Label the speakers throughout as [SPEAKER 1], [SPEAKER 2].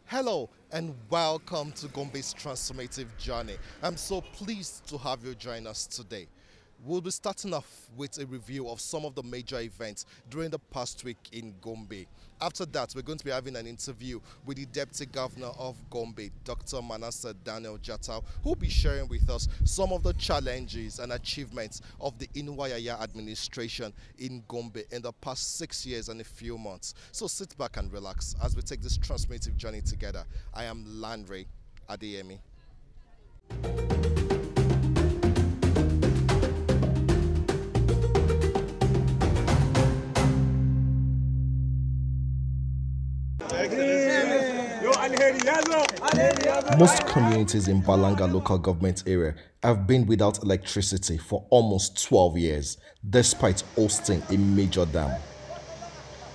[SPEAKER 1] Hello and welcome to Gombe's transformative journey. I'm so pleased to have you join us today. We'll be starting off with a review of some of the major events during the past week in Gombe. After that, we're going to be having an interview with the Deputy Governor of Gombe, Dr. Manasseh Daniel Jatau, who will be sharing with us some of the challenges and achievements of the Inuwa administration in Gombe in the past 6 years and a few months. So sit back and relax as we take this transformative journey together. I am Landry Adeyemi. Most communities in Balanga local government area have been without electricity for almost 12 years, despite hosting a major dam.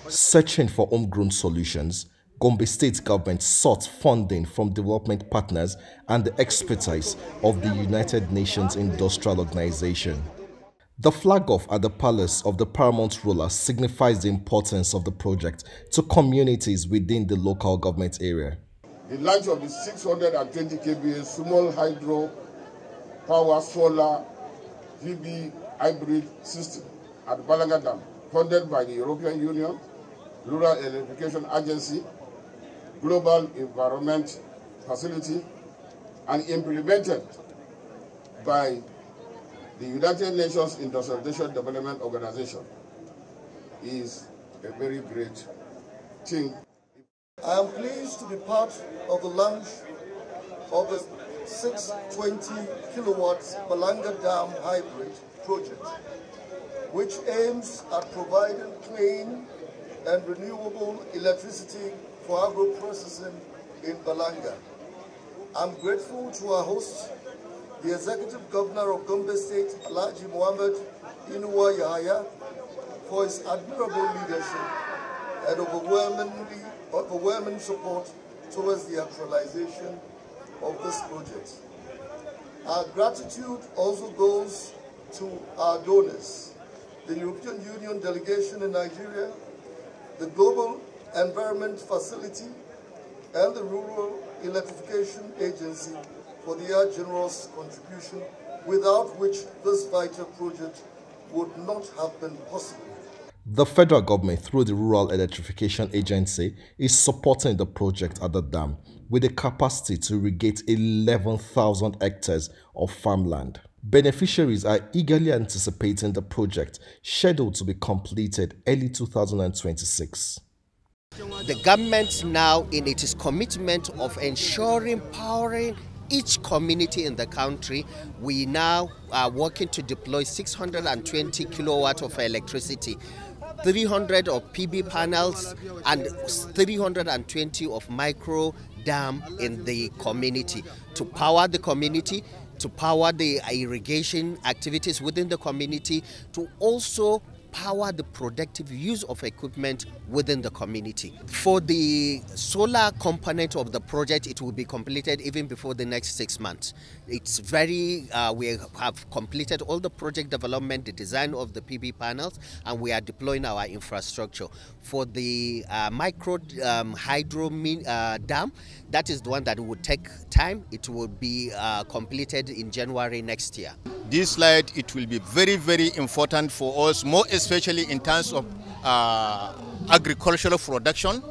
[SPEAKER 1] Searching for homegrown solutions, Gombe State government sought funding from development partners and the expertise of the United Nations Industrial Organization. The flag-off at the palace of the paramount ruler signifies the importance of the project to communities within the local government area.
[SPEAKER 2] The launch of the 620 kVA small hydro power solar VB hybrid system at Balanga Dam, funded by the European Union, Rural Electrification Agency, Global Environment Facility, and implemented by the United Nations Industrialization Development Organization, is a very great thing.
[SPEAKER 3] I am pleased to be part of the launch of the 620 kilowatts Balanga Dam hybrid project, which aims at providing clean and renewable electricity for agro-processing in Balanga. I'm grateful to our host, the Executive Governor of Gombe State, Alhaji Mohammed Inuwa Yahaya, for his admirable leadership and overwhelming support towards the actualization of this project. Our gratitude also goes to our donors, the European Union delegation in Nigeria, the Global Environment Facility, and the Rural Electrification Agency for their generous contribution, without which this vital project would not have been possible.
[SPEAKER 1] The federal government, through the Rural Electrification Agency, is supporting the project at the dam with a capacity to irrigate 11,000 hectares of farmland. Beneficiaries are eagerly anticipating the project, scheduled to be completed early 2026.
[SPEAKER 4] The government now, in its commitment of ensuring powering each community in the country, we now are working to deploy 620 kilowatts of electricity, 300 of PB panels and 320 of micro dam in the community to power the community, to power the irrigation activities within the community, to also power the productive use of equipment within the community. For the solar component of the project, it will be completed even before the next 6 months. It's we have completed all the project development, the design of the PV panels, and we are deploying our infrastructure. For the micro hydro dam, that is the one that would take time. It will be completed in January next year.
[SPEAKER 5] This slide, it will be very, very important for us, more especially in terms of agricultural production,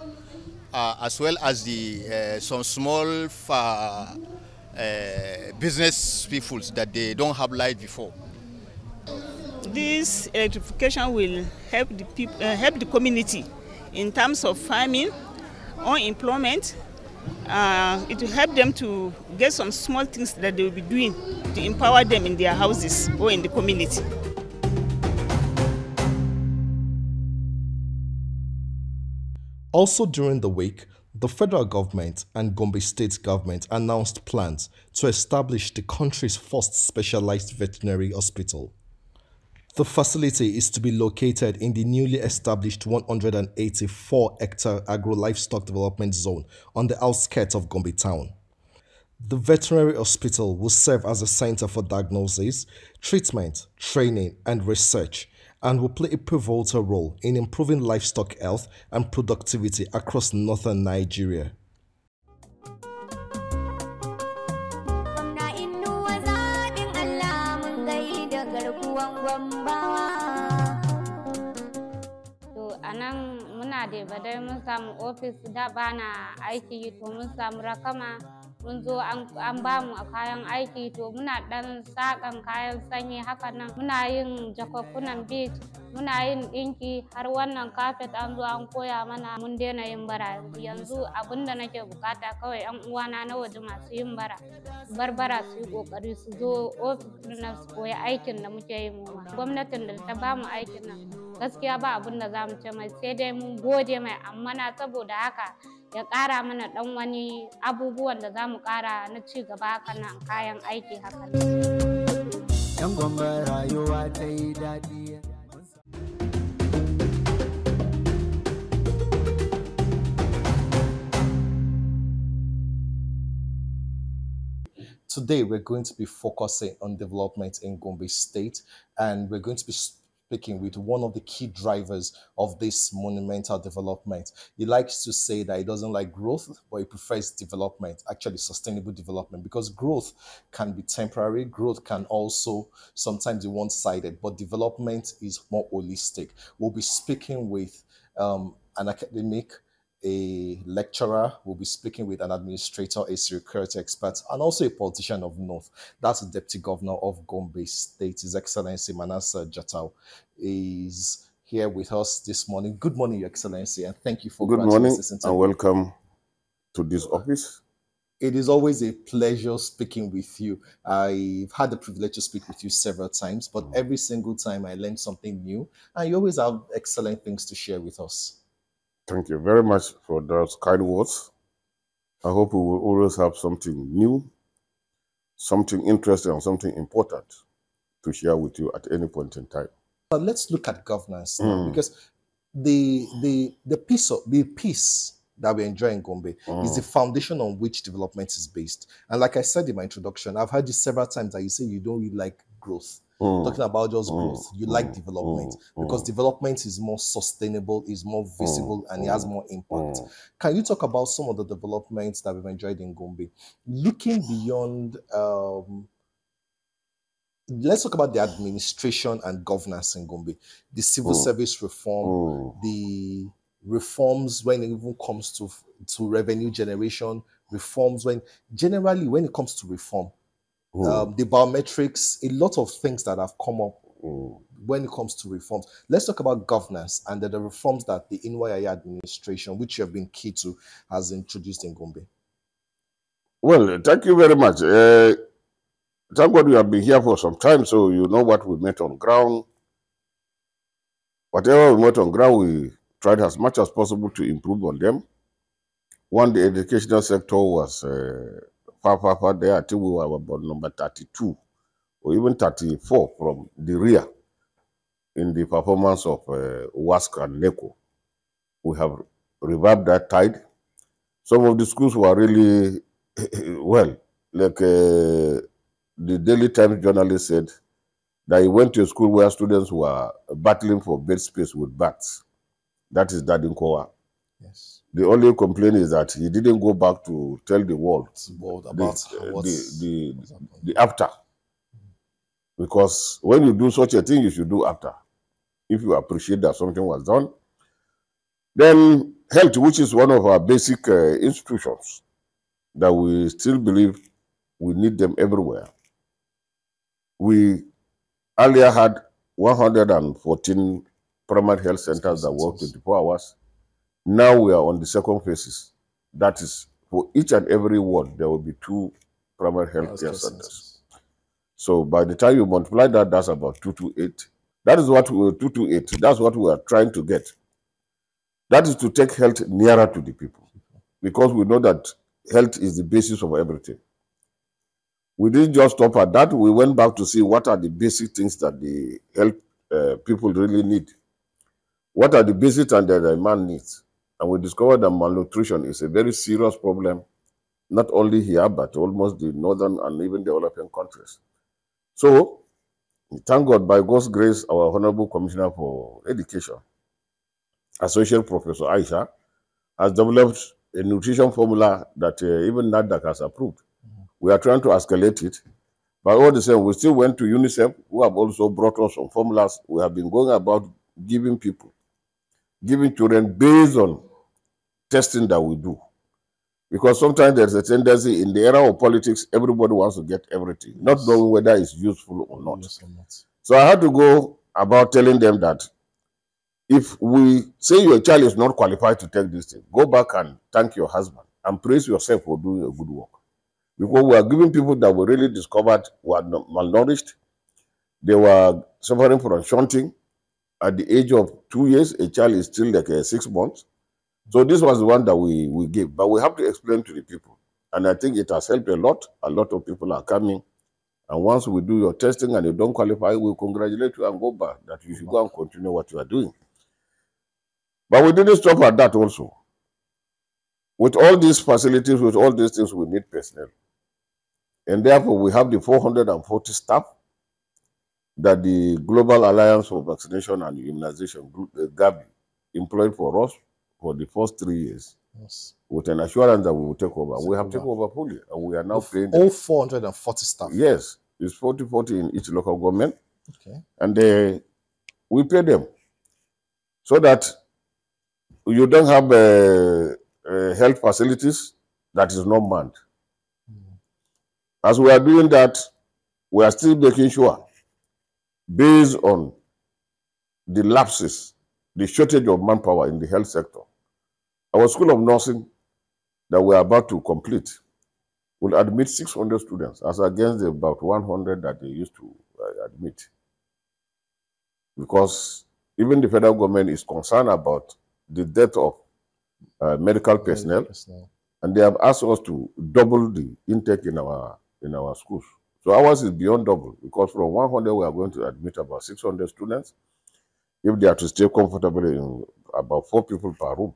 [SPEAKER 5] as well as the some small business people that they don't have light before.
[SPEAKER 6] This electrification will help the people, help the community in terms of farming, unemployment. It will help them to get some small things that they will be doing to empower them in their houses or in the community.
[SPEAKER 1] Also during the week, the federal government and Gombe State government announced plans to establish the country's first specialized veterinary hospital. The facility is to be located in the newly established 184-hectare agro-livestock development zone on the outskirts of Gombe town. The veterinary hospital will serve as a center for diagnosis, treatment, training, and research, and will play a pivotal role in improving livestock health and productivity across northern Nigeria.
[SPEAKER 7] muna da badai mun samu ofis da bana aiki to mun samu rakama mun zo an ba mu kayan aiki to muna dan sakan kayan sanyi haka nan muna yin jakakkunan beach muna yin dinki har wannan carpet an zo an koya mana mun daina yin bara yanzu abinda nake bukata kawai yan uwana na waje masu yin bara barbara su yi kokari su zo ofis na su koyi aikin da muke yi mu ma gwamnatin da ta bamu aikin nan gaskiya ba abin da za mu ce mai sai dai mun gode mai amma na saboda haka ya ƙara mana ɗan wani abubuwan da za mu ƙara na ci gaba haka nan kayan aiki haka nan.
[SPEAKER 8] Yan Gombe rayuwa ta yi daɗi.
[SPEAKER 1] Today, we're going to be focusing on development in Gombe State, and we're going to be speaking with one of the key drivers of this monumental development. He likes to say that he doesn't like growth, but he prefers development, actually sustainable development, because growth can be temporary. Growth can also sometimes be one-sided, but development is more holistic. We'll be speaking with an academic, a lecturer, will be speaking with an administrator, a security expert, and also a politician of North. That's the Deputy Governor of Gombe State, His Excellency Manasseh Jatau, is here with us this morning. Good morning, Your Excellency, and thank you for
[SPEAKER 2] Good morning
[SPEAKER 1] and
[SPEAKER 2] welcome to this office.
[SPEAKER 1] It is always a pleasure speaking with you. I've had the privilege to speak with you several times, but every single time I learn something new, and you always have excellent things to share with us.
[SPEAKER 2] Thank you very much for those kind words. I hope we will always have something new, something interesting, and something important to share with you at any point in time.
[SPEAKER 1] But let's look at governance now, because the peace that we enjoy in Gombe is the foundation on which development is based. And like I said in my introduction, I've heard you several times that you say you don't really like growth. Talking about just growth, you like development because development is more sustainable, is more visible, and it has more impact. Can you talk about some of the developments that we've enjoyed in Gombe? Looking beyond, let's talk about the administration and governance in Gombe, the civil service reform, the reforms when it even comes to revenue generation, reforms generally when it comes to reform. The biometrics, a lot of things that have come up when it comes to reforms. Let's talk about governance and the reforms that the Inuwa administration, which you have been key to, has introduced in Gombe.
[SPEAKER 2] Well, thank you very much. Thank God you have been here for some time, so you know what we met on ground. Whatever we met on ground, we tried as much as possible to improve on them. One, the educational sector was far there. I think we were about number 32 or even 34 from the rear in the performance of WASC and NECO. We have revived that tide. Some of the schools were really, well, like the Daily Times journalist said, that he went to a school where students were battling for bed space with bats. That is Dadinkowa.
[SPEAKER 1] Yes.
[SPEAKER 2] The only complaint is that he didn't go back to tell the world
[SPEAKER 1] about
[SPEAKER 2] the after. Because when you do such a thing, you should do after. If you appreciate that something was done. Then health, which is one of our basic institutions that we still believe we need them everywhere. We earlier had 114 primary health centers that work 24 hours. Now we are on the second phases. That is, for each and every ward, there will be 2 primary health care centers. So by the time you multiply that, that's about 228. That is what we 228. That's what we are trying to get. That is to take health nearer to the people, because we know that health is the basis of everything. We didn't just stop at that. We went back to see what are the basic things that the health people really need. What are the basics and that the man needs? And we discovered that malnutrition is a very serious problem, not only here, but almost the northern and even developing countries. So, thank God, by God's grace, our Honorable Commissioner for Education, Associate Professor Aisha, has developed a nutrition formula that even NADAC has approved. We are trying to escalate it. But all the same, we still went to UNICEF, who have also brought us some formulas. We have been going about giving people. giving children based on testing that we do. Because sometimes there's a tendency in the era of politics, everybody wants to get everything, not knowing whether it's useful or not.
[SPEAKER 1] Yes or not.
[SPEAKER 2] So I had to go about telling them that if we say your child is not qualified to take this thing, go back and thank your husband and praise yourself for doing a good work. Because we are giving people that we really discovered were malnourished. They were suffering from shunting. At the age of 2 years, a child is still like 6 months. So this was the one that we gave. But we have to explain to the people. And I think it has helped a lot. A lot of people are coming. And once we do your testing and you don't qualify, we congratulate you and go back, that you should go and continue what you are doing. But we didn't stop at that also. With all these facilities, with all these things, we need personnel. And therefore, we have the 440 staff that the Global Alliance for Vaccination and Immunization Group, the GAVI, employed for us for the first 3 years.
[SPEAKER 1] Yes.
[SPEAKER 2] With an assurance that we will take over. We have taken over fully, and we are now paying
[SPEAKER 1] all 440 staff.
[SPEAKER 2] Yes, it's 40 in each local government.
[SPEAKER 1] Okay.
[SPEAKER 2] And we pay them so that you don't have health facilities that is not manned. As we are doing that, we are still making sure, based on the lapses, the shortage of manpower in the health sector, our School of Nursing that we are about to complete will admit 600 students as against the about 100 that they used to admit. Because even the federal government is concerned about the death of medical personnel, and they have asked us to double the intake in our schools. So ours is beyond double, because from 100 we are going to admit about 600 students if they are to stay comfortably in about 4 people per room.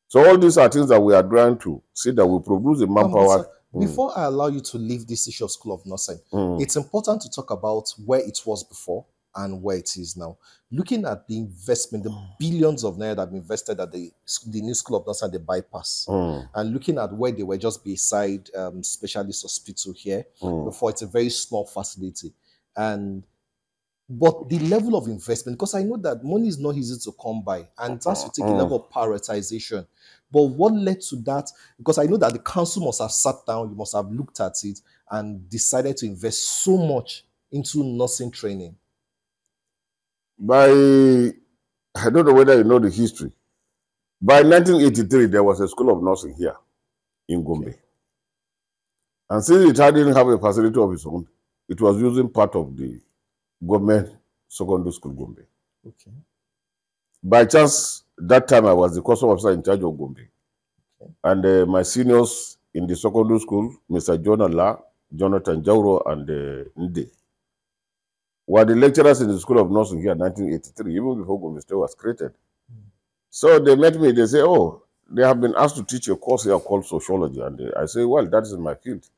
[SPEAKER 2] So all these are things that we are trying to see that we produce the manpower.
[SPEAKER 1] Before I allow you to leave this issue of School of Nursing, it's important to talk about where it was before and where it is now. Looking at the investment, the billions of naira that have been invested at the new School of Nursing, the bypass, and looking at where they were just beside specialist hospital here, before, it's a very small facility. But the level of investment, because I know that money is not easy to come by, and it has to take a level of prioritization. But what led to that? Because I know that the council must have sat down, you must have looked at it and decided to invest so much into nursing training.
[SPEAKER 2] I don't know whether you know the history. By 1983, there was a School of Nursing here in Gombe. Okay. And since it didn't have a facility of its own, it was using part of the government secondary school Gombe.
[SPEAKER 1] Okay.
[SPEAKER 2] By chance, that time I was the custom officer in charge of Gombe. Okay. And my seniors in the secondary school, Mr. John Allah, Jonathan Jauro, and Nde, were the lecturers in the School of Nursing here in 1983, even before Gombe State was created. So they met me, they say, oh, they have been asked to teach a course here called sociology. And I say, well, that is my field.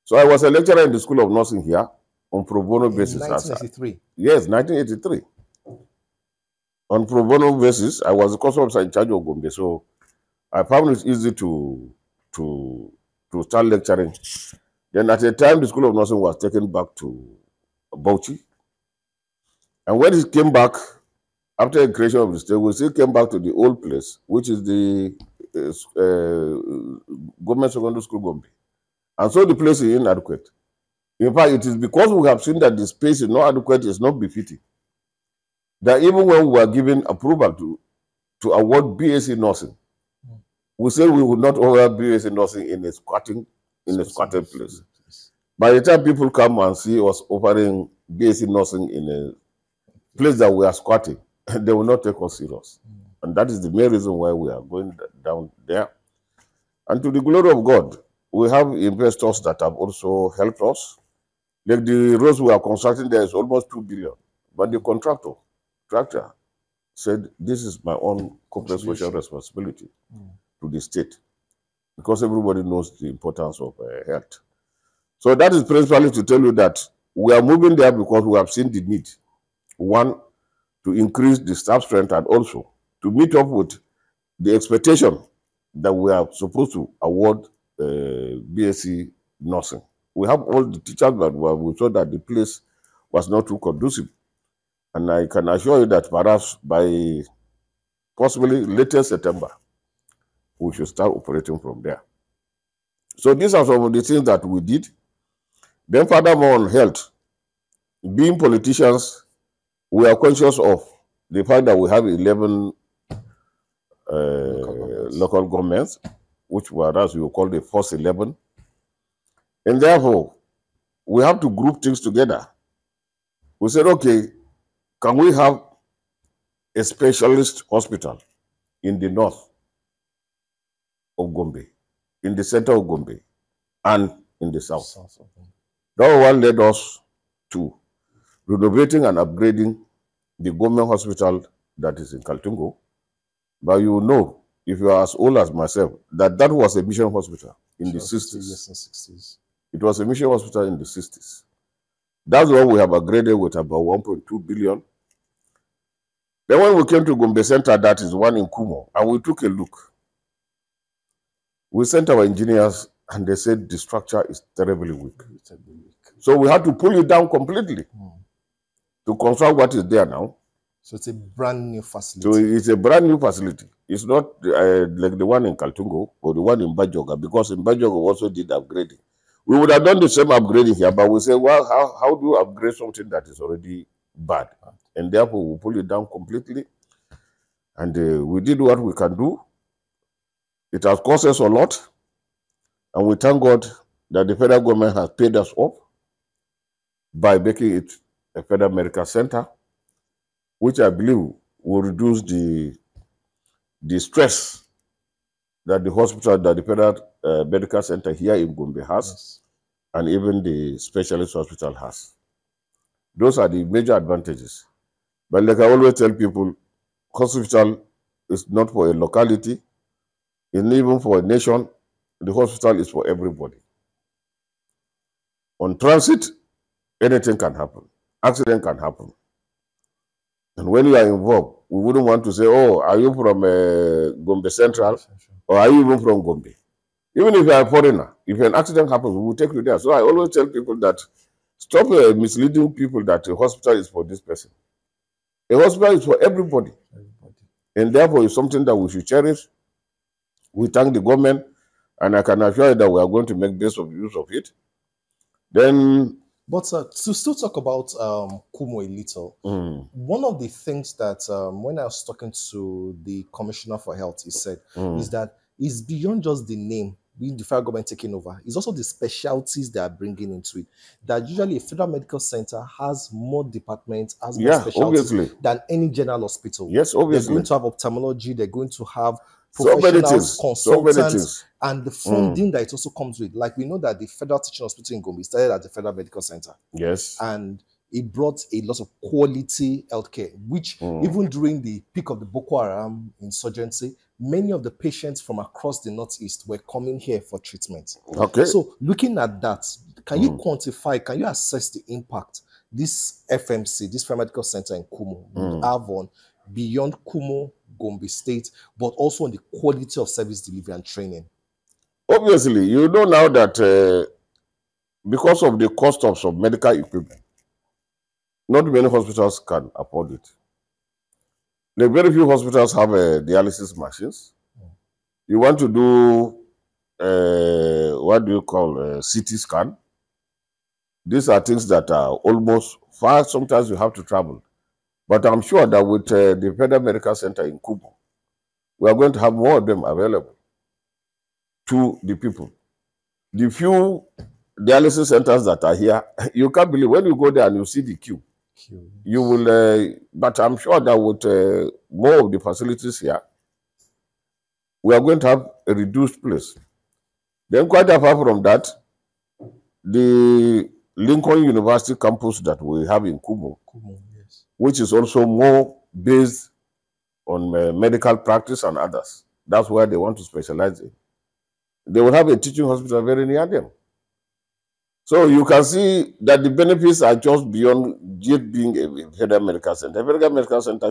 [SPEAKER 2] So I was a lecturer in the School of Nursing here on pro bono basis.
[SPEAKER 1] 1983?
[SPEAKER 2] Yes, 1983. On pro bono basis, I was the custom officer in charge of Gombe. So I found it easy to start lecturing. Then at the time, the School of Nursing was taken back to Bauchi. And when it came back, after the creation of the state, we still came back to the old place, which is the government secondary school Gombe. And so the place is inadequate. In fact, it is because we have seen that the space is not adequate, it's not befitting, that even when we were given approval to award BSc nursing, we said we would not award BSc nursing in a squatted place. By the time people come and see us offering BSc nursing in a place that we are squatting, they will not take us serious. And that is the main reason why we are going down there. And to the glory of God, we have investors that have also helped us. Like the roads we are constructing there is almost 2 billion. But the contractor said, this is my own corporate social responsibility to the state, because everybody knows the importance of health. So that is principally to tell you that we are moving there because we have seen the need. One, to increase the staff strength, and also to meet up with the expectation that we are supposed to award BSc nursing. We have all the teachers, but we saw that the place was not too conducive. And I can assure you that perhaps by possibly latest September, we should start operating from there. So these are some of the things that we did. Then furthermore on health, being politicians, we are conscious of the fact that we have 11 local governments, which were, as you call the first 11. And therefore, we have to group things together. We said, okay, can we have a specialist hospital in the north of Gombe, in the center of Gombe, and in the south? That one led us to renovating and upgrading the government hospital that is in Kaltungo. But you know, if you are as old as myself, that was a mission hospital in the 60s. It was a mission hospital in the 60s. That's what we have upgraded with about 1.2 billion. Then when we came to Gombe Center, that is one in Kumo, and we took a look. We sent our engineers, and they said the structure is terribly weak. So we had to pull it down completely to construct what is there now.
[SPEAKER 1] So it's a brand new facility.
[SPEAKER 2] So it's a brand new facility. It's not like the one in Kaltungo or the one in Bajoga, because in Bajoga we also did upgrading. We would have done the same upgrading here, but we say, well, how do you upgrade something that is already bad? And therefore, we pull it down completely. And we did what we can do. It has cost us a lot. And we thank God that the federal government has paid us off by making it a federal medical center, which I believe will reduce the stress that the hospital, that the federal medical center here in Gombe has, and even the specialist hospital has. Those are the major advantages. But like I always tell people, hospital is not for a locality, and even for a nation. The hospital is for everybody. On transit, anything can happen. Accident can happen. And when you are involved, we wouldn't want to say, oh, are you from Gombe Central? Or are you even from Gombe? Even if you are a foreigner, if an accident happens, we will take you there. So I always tell people that stop misleading people that a hospital is for this person. A hospital is for everybody. And therefore, it's something that we should cherish. We thank the government, and I can assure you that we are going to make best of use of it. Then,
[SPEAKER 1] but to still talk about Kumo a little, one of the things that when I was talking to the Commissioner for Health, he said is that it's beyond just the name, being the federal government taking over. It's also the specialties they are bringing into it. That usually a federal medical center has more departments, has more specialties than any general hospital.
[SPEAKER 2] Yes, obviously.
[SPEAKER 1] They're going to have ophthalmology, they're going to have professionals, consultants, and the funding that it also comes with. Like we know that the Federal Teaching Hospital in Gombe started at the Federal Medical Center.
[SPEAKER 2] Yes.
[SPEAKER 1] And it brought a lot of quality healthcare, which even during the peak of the Boko Haram insurgency, many of the patients from across the Northeast were coming here for treatment.
[SPEAKER 2] Okay.
[SPEAKER 1] So looking at that, can you quantify, can you assess the impact this FMC, this Federal Medical Center in Kumo, would have on beyond Kumo, Gombe State, but also on the quality of service delivery and training?
[SPEAKER 2] Obviously, you know now that because of the cost of some medical equipment, not many hospitals can afford it. Like very few hospitals have dialysis machines. You want to do, what do you call, CT scan? These are things that are almost far. Sometimes you have to travel. But I'm sure that with the Federal Medical Center in Kumo, we are going to have more of them available to the people. The few dialysis centers that are here, you can't believe when you go there and you see the queue. You will, but I'm sure that with more of the facilities here, we are going to have a reduced place. Then quite apart from that, the Lincoln University campus that we have in Kumo, which is also more based on medical practice and others. That's where they want to specialize in. They will have a teaching hospital very near them. So you can see that the benefits are just beyond just being a federal medical center. A federal medical center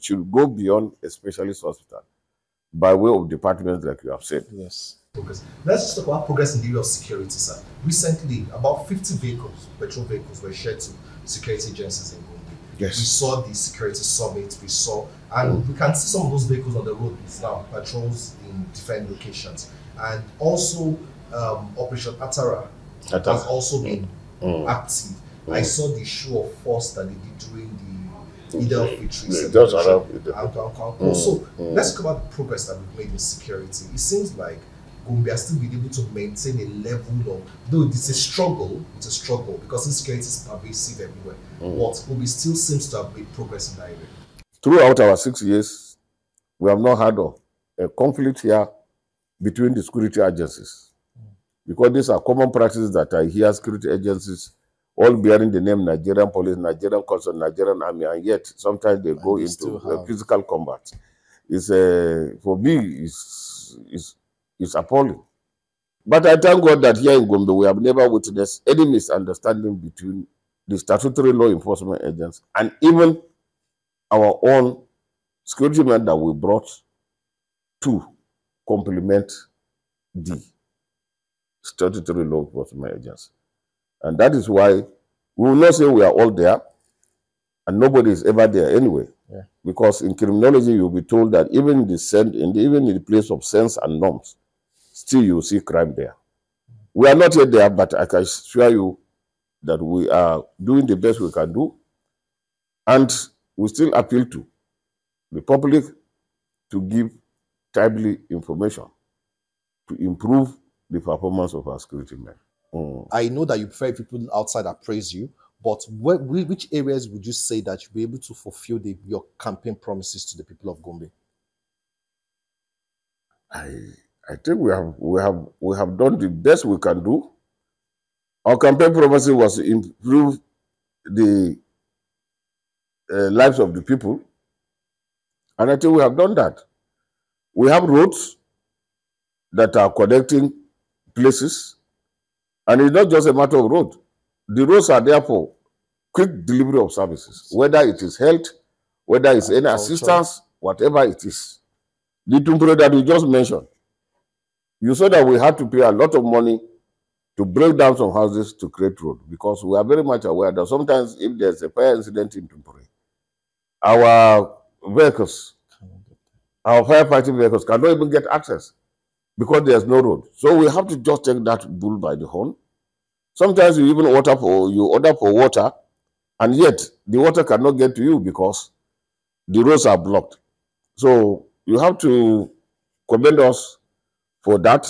[SPEAKER 2] should go beyond a specialist hospital by way of departments like you have said.
[SPEAKER 1] Yes. Progress. Let's just talk about progress in the area of security, sir. Recently, about 50 vehicles, petrol vehicles, were shared to security agencies in Gombe.
[SPEAKER 2] Yes.
[SPEAKER 1] We saw the security summit, we saw, and we can see some of those vehicles on the road now, patrols in different locations. And also, Operation Atara has also been active. I saw the show of force that they did during the Eid al-Fitr celebration. So let's talk about the progress that we've made in security. It seems like Gombe has still been able to maintain a level of, though it's a struggle because insecurity is pervasive everywhere. But Gombe still seems to have made progress in that area.
[SPEAKER 2] Throughout our 6 years, we have not had a conflict here between the security agencies. Because these are common practices that I hear security agencies all bearing the name Nigerian police, Nigerian customs, Nigerian army, and yet sometimes they go into physical combat. It's for me, it's appalling. But I thank God that here in Gombe, we have never witnessed any misunderstanding between the statutory law enforcement agents and even our own security men that we brought to complement the statutory law enforcement agents. And that is why we will not say we are all there, and nobody is ever there anyway. Yeah. Because in criminology, you'll be told that even in the place of sense and norms, still you see crime there. We are not yet there, but I can assure you that we are doing the best we can do, and we still appeal to the public to give timely information to improve the performance of our security men.
[SPEAKER 1] I know that you prefer people outside that praise you, but which areas would you say that you'll be able to fulfill your campaign promises to the people of Gombe?
[SPEAKER 2] I think we have done the best we can do. Our campaign promise was to improve the lives of the people, and I think we have done that. We have roads that are connecting places, and it's not just a matter of road. The roads are there for quick delivery of services, whether it is health, whether it's any assistance, whatever it is. The Tumpure that we just mentioned, you saw that we had to pay a lot of money to break down some houses to create road, because we are very much aware that sometimes if there's a fire incident in Tumpure, our vehicles, our firefighting vehicles cannot even get access because there's no road. So we have to just take that bull by the horn. Sometimes you even order for water, and yet the water cannot get to you because the roads are blocked. So you have to commend us for that.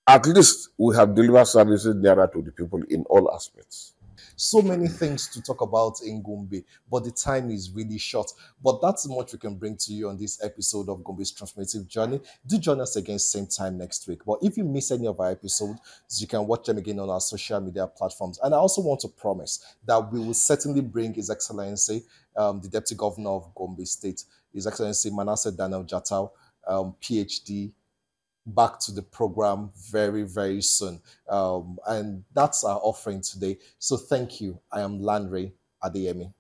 [SPEAKER 2] At least we have delivered services nearer to the people in all aspects.
[SPEAKER 1] So many things to talk about in Gombe, but the time is really short. But that's much we can bring to you on this episode of Gombe's Transformative Journey. Do join us again same time next week. But if you miss any of our episodes, you can watch them again on our social media platforms. And I also want to promise that we will certainly bring His Excellency, the Deputy Governor of Gombe State, His Excellency Manasseh Daniel Jatau, PhD, back to the program very, very soon. And that's our offering today. So thank you. I am Lanre Adeyemi.